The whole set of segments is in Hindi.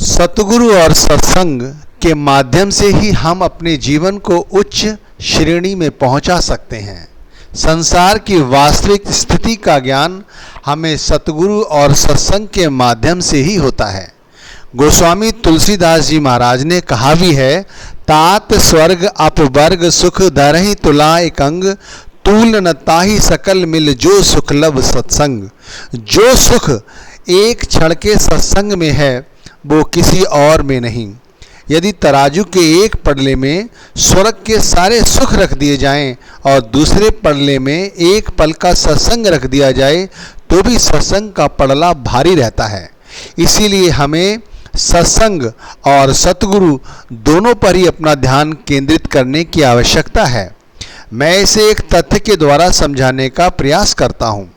सतगुरु और सत्संग के माध्यम से ही हम अपने जीवन को उच्च श्रेणी में पहुंचा सकते हैं। संसार की वास्तविक स्थिति का ज्ञान हमें सतगुरु और सत्संग के माध्यम से ही होता है। गोस्वामी तुलसीदास जी महाराज ने कहा भी है, तात स्वर्ग अपवर्ग सुख धरहि तुला एक अंग, तूल न ताहि सकल मिल जो सुख लब सत्संग। जो सुख एक क्षण के सत्संग में है वो किसी और में नहीं। यदि तराजू के एक पड़ले में स्वर्ग के सारे सुख रख दिए जाएं और दूसरे पड़ले में एक पल का सत्संग रख दिया जाए तो भी सत्संग का पड़ला भारी रहता है। इसीलिए हमें सत्संग और सतगुरु दोनों पर ही अपना ध्यान केंद्रित करने की आवश्यकता है। मैं इसे एक तथ्य के द्वारा समझाने का प्रयास करता हूँ।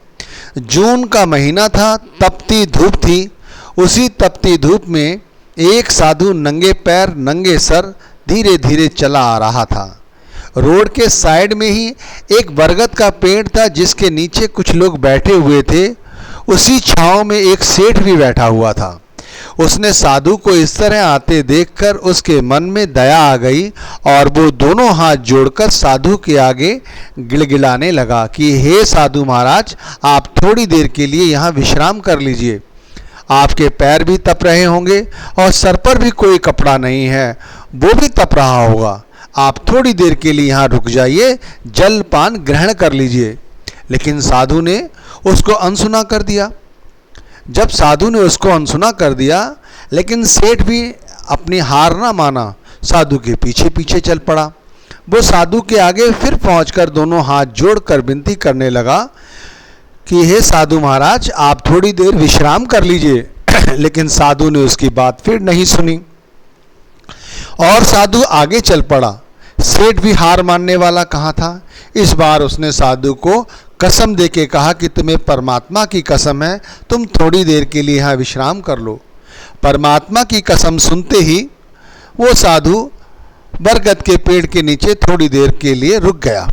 जून का महीना था, तपती धूप थी। उसी तपती धूप में एक साधु नंगे पैर नंगे सर धीरे धीरे चला आ रहा था। रोड के साइड में ही एक बरगद का पेड़ था जिसके नीचे कुछ लोग बैठे हुए थे। उसी छांव में एक सेठ भी बैठा हुआ था। उसने साधु को इस तरह आते देखकर उसके मन में दया आ गई और वो दोनों हाथ जोड़कर साधु के आगे गिड़गिड़ाने लगा कि हे साधु महाराज, आप थोड़ी देर के लिए यहाँ विश्राम कर लीजिए। आपके पैर भी तप रहे होंगे और सर पर भी कोई कपड़ा नहीं है, वो भी तप रहा होगा। आप थोड़ी देर के लिए यहाँ रुक जाइए, जल पान ग्रहण कर लीजिए। लेकिन साधु ने उसको अनसुना कर दिया। जब साधु ने उसको अनसुना कर दिया, लेकिन सेठ भी अपनी हार ना माना, साधु के पीछे पीछे चल पड़ा। वो साधु के आगे फिर पहुंचकर दोनों हाथ जोड़कर विनती करने लगा कि हे साधु महाराज, आप थोड़ी देर विश्राम कर लीजिए। लेकिन साधु ने उसकी बात फिर नहीं सुनी और साधु आगे चल पड़ा। सेठ भी हार मानने वाला कहाँ था। इस बार उसने साधु को कसम देके कहा कि तुम्हें परमात्मा की कसम है, तुम थोड़ी देर के लिए यहाँ विश्राम कर लो। परमात्मा की कसम सुनते ही वो साधु बरगद के पेड़ के नीचे थोड़ी देर के लिए रुक गया।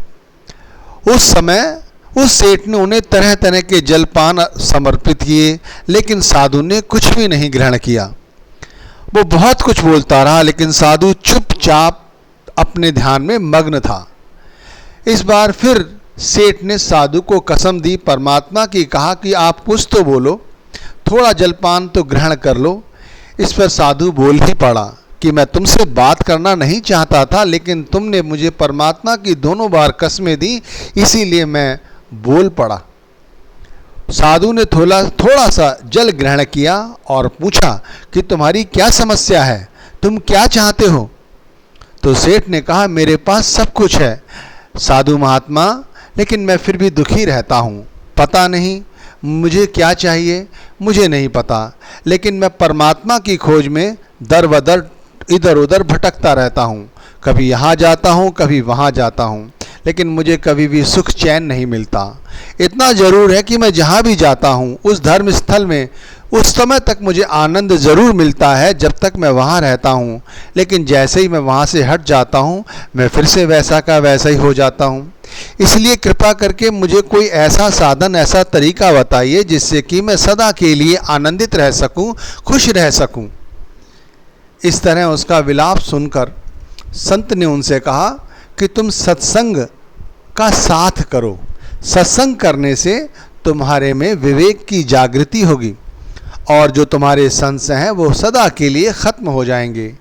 उस समय उस सेठ ने उन्हें तरह तरह के जलपान समर्पित किए, लेकिन साधु ने कुछ भी नहीं ग्रहण किया। वो बहुत कुछ बोलता रहा, लेकिन साधु चुपचाप अपने ध्यान में मग्न था। इस बार फिर सेठ ने साधु को कसम दी, परमात्मा की, कहा कि आप कुछ तो बोलो, थोड़ा जलपान तो ग्रहण कर लो। इस पर साधु बोल ही पड़ा कि मैं तुमसे बात करना नहीं चाहता था, लेकिन तुमने मुझे परमात्मा की दोनों बार कसमें दी, इसीलिए मैं बोल पड़ा। साधु ने थोड़ा सा जल ग्रहण किया और पूछा कि तुम्हारी क्या समस्या है, तुम क्या चाहते हो। तो सेठ ने कहा, मेरे पास सब कुछ है साधु महात्मा, लेकिन मैं फिर भी दुखी रहता हूँ। पता नहीं मुझे क्या चाहिए, मुझे नहीं पता, लेकिन मैं परमात्मा की खोज में दर बदर इधर उधर भटकता रहता हूँ। कभी यहाँ जाता हूँ, कभी वहाँ जाता हूँ, लेकिन मुझे कभी भी सुख चैन नहीं मिलता। इतना ज़रूर है कि मैं जहाँ भी जाता हूँ उस धर्म स्थल में उस समय तक मुझे आनंद ज़रूर मिलता है जब तक मैं वहाँ रहता हूँ, लेकिन जैसे ही मैं वहाँ से हट जाता हूँ मैं फिर से वैसा का वैसा ही हो जाता हूँ। इसलिए कृपा करके मुझे कोई ऐसा साधन, ऐसा तरीका बताइए जिससे कि मैं सदा के लिए आनंदित रह सकूँ, खुश रह सकूँ। इस तरह उसका विलाप सुनकर संत ने उनसे कहा कि तुम सत्संग का साथ करो। सत्संग करने से तुम्हारे में विवेक की जागृति होगी और जो तुम्हारे संशय हैं वो सदा के लिए खत्म हो जाएंगे।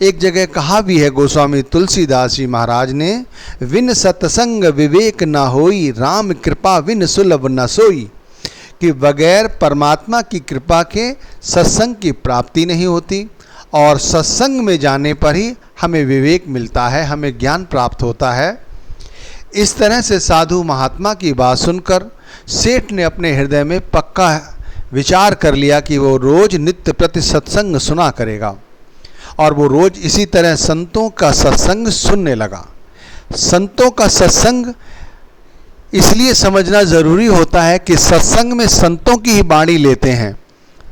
एक जगह कहा भी है गोस्वामी तुलसीदास जी महाराज ने, विन सत्संग विवेक न होई, राम कृपा विन सुलभ न सोई, कि बगैर परमात्मा की कृपा के सत्संग की प्राप्ति नहीं होती और सत्संग में जाने पर ही हमें विवेक मिलता है, हमें ज्ञान प्राप्त होता है। इस तरह से साधु महात्मा की बात सुनकर सेठ ने अपने हृदय में पक्का विचार कर लिया कि वो रोज नित्य प्रति सत्संग सुना करेगा और वो रोज इसी तरह संतों का सत्संग सुनने लगा। संतों का सत्संग इसलिए समझना ज़रूरी होता है कि सत्संग में संतों की ही वाणी लेते हैं।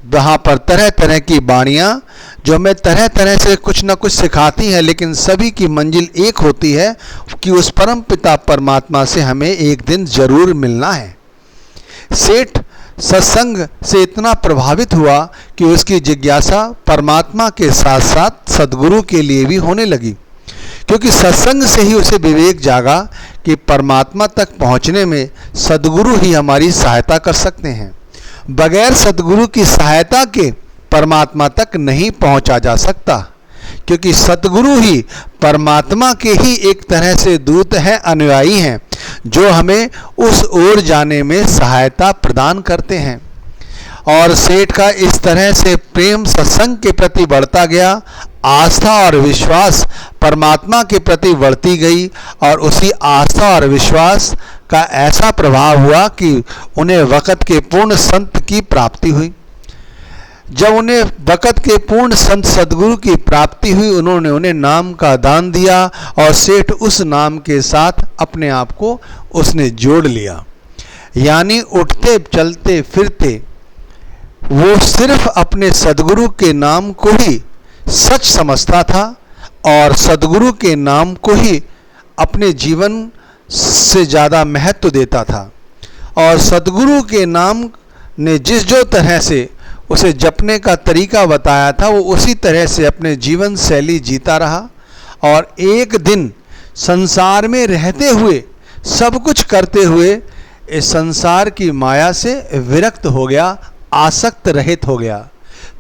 वहाँ पर तरह तरह की वाणियाँ जो हमें तरह तरह से कुछ न कुछ सिखाती हैं, लेकिन सभी की मंजिल एक होती है कि उस परम पिता परमात्मा से हमें एक दिन ज़रूर मिलना है। सेठ सत्संग से इतना प्रभावित हुआ कि उसकी जिज्ञासा परमात्मा के साथ साथ सद्गुरु के लिए भी होने लगी, क्योंकि सत्संग से ही उसे विवेक जागा कि परमात्मा तक पहुंचने में सद्गुरु ही हमारी सहायता कर सकते हैं। बगैर सद्गुरु की सहायता के परमात्मा तक नहीं पहुंचा जा सकता, क्योंकि सद्गुरु ही परमात्मा के ही एक तरह से दूत हैं, अनुयायी हैं, जो हमें उस ओर जाने में सहायता प्रदान करते हैं। और सेठ का इस तरह से प्रेम सत्संग के प्रति बढ़ता गया, आस्था और विश्वास परमात्मा के प्रति बढ़ती गई, और उसी आस्था और विश्वास का ऐसा प्रभाव हुआ कि उन्हें वक़्त के पूर्ण संत की प्राप्ति हुई। जब उन्हें वक़्त के पूर्ण संत सद्गुरु की प्राप्ति हुई, उन्होंने उन्हें नाम का दान दिया और सेठ उस नाम के साथ अपने आप को उसने जोड़ लिया। यानी उठते चलते फिरते वो सिर्फ अपने सद्गुरु के नाम को ही सच समझता था और सद्गुरु के नाम को ही अपने जीवन से ज़्यादा महत्व देता था। और सद्गुरु के नाम ने जिस जो तरह से उसे जपने का तरीका बताया था, वो उसी तरह से अपने जीवन शैली जीता रहा। और एक दिन संसार में रहते हुए, सब कुछ करते हुए, इस संसार की माया से विरक्त हो गया, आसक्त रहित हो गया।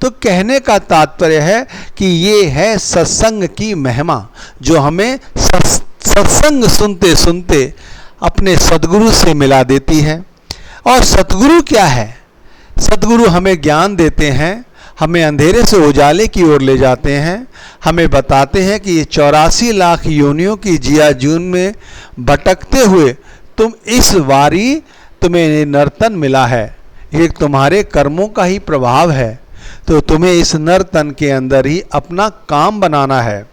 तो कहने का तात्पर्य है कि ये है सत्संग की महिमा, जो हमें सत्संग सुनते सुनते अपने सद्गुरु से मिला देती है। और सद्गुरु क्या है? सद्गुरु हमें ज्ञान देते हैं, हमें अंधेरे से उजाले की ओर ले जाते हैं, हमें बताते हैं कि ये 84 लाख योनियों की जिया जून में भटकते हुए तुम इस वारी तुम्हें नर्तन मिला है, ये तुम्हारे कर्मों का ही प्रभाव है, तो तुम्हें इस नर्तन के अंदर ही अपना काम बनाना है।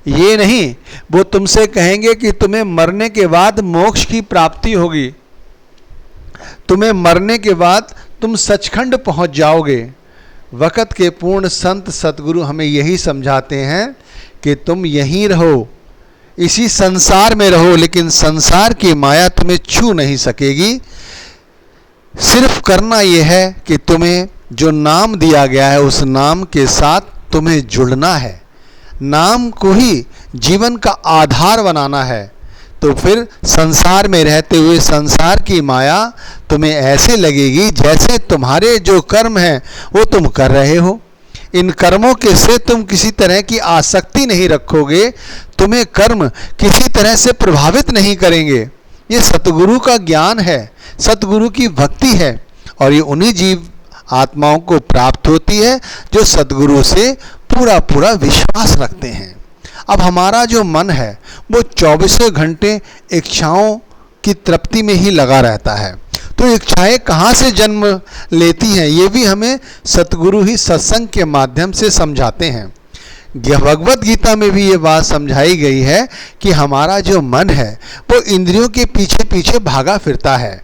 ये नहीं वो तुमसे कहेंगे कि तुम्हें मरने के बाद मोक्ष की प्राप्ति होगी, तुम्हें मरने के बाद तुम सचखंड पहुंच जाओगे। वक़्त के पूर्ण संत सतगुरु हमें यही समझाते हैं कि तुम यहीं रहो, इसी संसार में रहो, लेकिन संसार की माया तुम्हें छू नहीं सकेगी। सिर्फ करना यह है कि तुम्हें जो नाम दिया गया है उस नाम के साथ तुम्हें जुड़ना है, नाम को ही जीवन का आधार बनाना है। तो फिर संसार में रहते हुए संसार की माया तुम्हें ऐसे लगेगी जैसे तुम्हारे जो कर्म हैं वो तुम कर रहे हो। इन कर्मों के से तुम किसी तरह की आसक्ति नहीं रखोगे, तुम्हें कर्म किसी तरह से प्रभावित नहीं करेंगे। ये सतगुरु का ज्ञान है, सतगुरु की भक्ति है, और ये उन्हीं जीव आत्माओं को प्राप्त होती है जो सतगुरु से पूरा पूरा विश्वास रखते हैं। अब हमारा जो मन है वो 24 घंटे इच्छाओं की तृप्ति में ही लगा रहता है। तो इच्छाएं कहाँ से जन्म लेती हैं, ये भी हमें सतगुरु ही सत्संग के माध्यम से समझाते हैं। भगवत गीता में भी ये बात समझाई गई है कि हमारा जो मन है वो इंद्रियों के पीछे पीछे भागा फिरता है।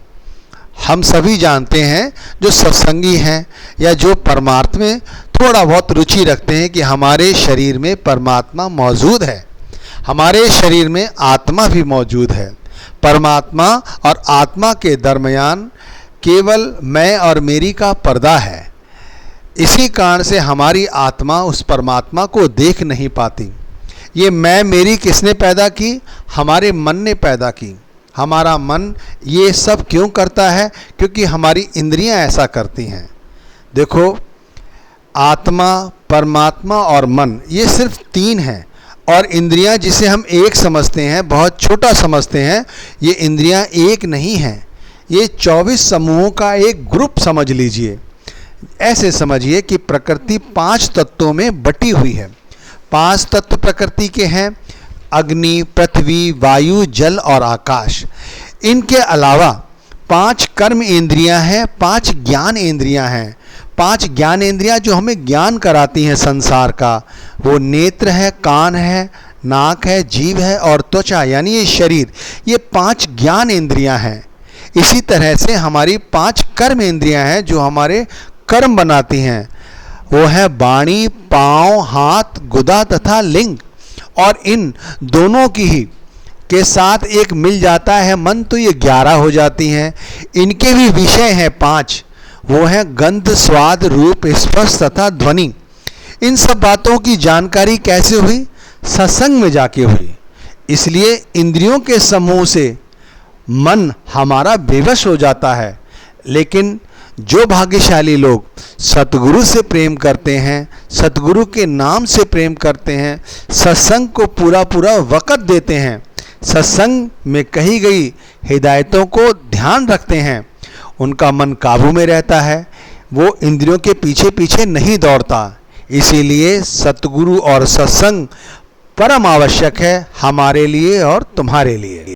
हम सभी जानते हैं जो सत्संगी हैं या जो परमार्थ में थोड़ा बहुत रुचि रखते हैं कि हमारे शरीर में परमात्मा मौजूद है, हमारे शरीर में आत्मा भी मौजूद है। परमात्मा और आत्मा के दरमियान केवल मैं और मेरी का पर्दा है। इसी कारण से हमारी आत्मा उस परमात्मा को देख नहीं पाती। ये मैं मेरी किसने पैदा की? हमारे मन ने पैदा की। हमारा मन ये सब क्यों करता है? क्योंकि हमारी इंद्रियां ऐसा करती हैं। देखो, आत्मा, परमात्मा और मन, ये सिर्फ तीन हैं, और इंद्रियां जिसे हम एक समझते हैं, बहुत छोटा समझते हैं, ये इंद्रियां एक नहीं हैं। ये 24 समूहों का एक ग्रुप समझ लीजिए। ऐसे समझिए कि प्रकृति 5 तत्वों में बटी हुई है। 5 तत्व प्रकृति के हैं, अग्नि, पृथ्वी, वायु, जल और आकाश। इनके अलावा 5 कर्म इंद्रियां हैं, 5 ज्ञान इंद्रियां हैं। 5 ज्ञान इंद्रियां जो हमें ज्ञान कराती हैं संसार का, वो नेत्र है, कान है, नाक है, जीभ है और त्वचा, यानी ये शरीर। ये 5 ज्ञान इंद्रियां हैं। इसी तरह से हमारी 5 कर्म इंद्रियां हैं जो हमारे कर्म बनाती हैं। वो है वाणी, पाँव, हाथ, गुदा तथा लिंग। और इन दोनों की ही के साथ एक मिल जाता है मन, तो ये 11 हो जाती हैं। इनके भी विषय हैं 5, वो हैं गंध, स्वाद, रूप, स्पर्श तथा ध्वनि। इन सब बातों की जानकारी कैसे हुई? सत्संग में जाके हुई। इसलिए इंद्रियों के समूह से मन हमारा बेवश हो जाता है। लेकिन जो भाग्यशाली लोग सतगुरु से प्रेम करते हैं, सतगुरु के नाम से प्रेम करते हैं, सत्संग को पूरा पूरा वक़्त देते हैं, सत्संग में कही गई हिदायतों को ध्यान रखते हैं, उनका मन काबू में रहता है, वो इंद्रियों के पीछे पीछे नहीं दौड़ता। इसीलिए सतगुरु और सत्संग परम आवश्यक है हमारे लिए और तुम्हारे लिए।